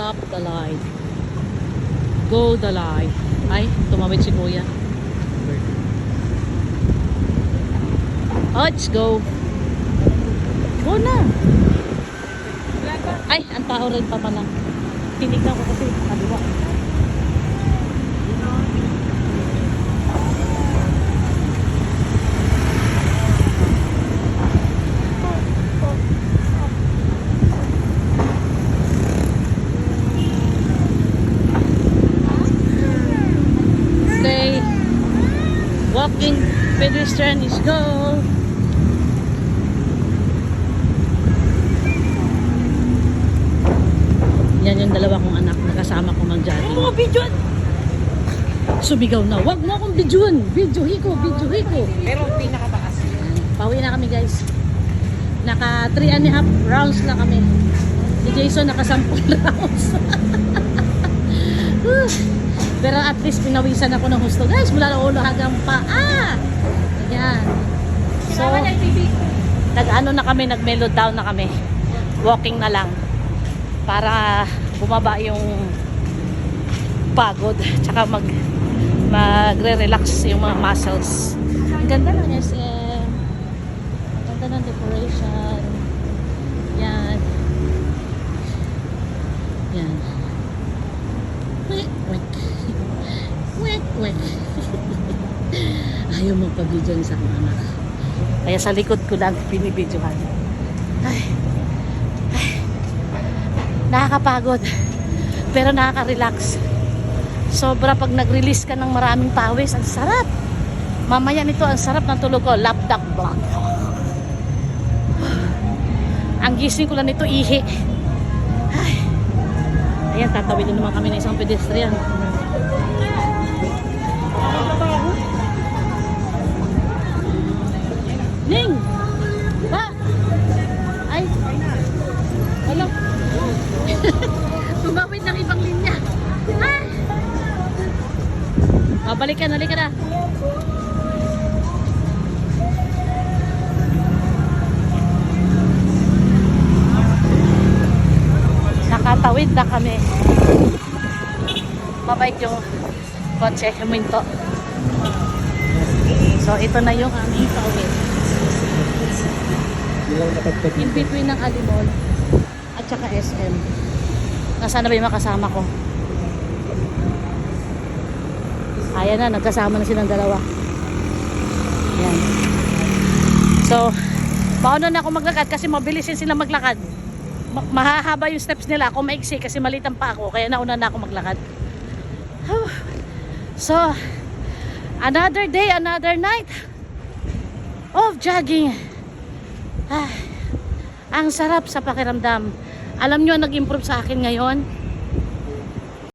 Stop the line. Go the line. Ay, tumawid si kuya. Let's go. Go na. Ay, ang tao rin pa pala. Tinignan ko kasi kaliwa. Okay. Walking pedestrian is go. Yan yung dalawa kong anak na kasama ko mag-jogging. Mga bidyon! Sumigaw na. Wag mo akong bidyon! Bidyohi ko! Bidyohi ko! Pero pinakataas. Pauwi na kami guys. Naka 3.5 rounds na kami. Si Jason naka 10 rounds. Pero at least pinawisan ako ng husto guys. Mula ng ulo hanggang paa. Ayan. So, nag-ano na kami, nag-mellow down na kami. Walking na lang. Para bumaba yung pagod. Tsaka magre-relax yung mga muscles. Ang ganda ng SM. Ang ganda ng decoration. Yan. Yan. Wek, wek. Wek, wek. Ayaw magpabidyo sa akong anak. Kaya sa likod ko lang pinibidyohan. Ay. Nakakapagod. Pero nakaka-relax. Sobra pag nag-release ka ng maraming pawis. Ang sarap. Mamaya nito, ang sarap ng tulog ko. Laptop block. Ang gising ko lang nito, ihi. Ay. Ayan, tatawid naman kami ng isang pedestrian. Ning! Ba! Ay! Wala. Tumawid ng ibang linya. Ay! O, balik ka na. Nakatawid na kami. Mabait yung kotse, huminto. So, ito na yung aming tawid. In between ng Alimol at saka SM. Nasaan na ba yung makasama ko? Ayan na, nagkasama na silang dalawa. Ayan. So, mauna na ako maglakad kasi mabilis sila maglakad. Mahahaba yung steps nila. Ako maiksi kasi malitan pa ako. Kaya nauna na ako maglakad. So, another day, another night of jogging. Ang sarap sa pakiramdam. Alam nyo, nag-improve sa akin ngayon.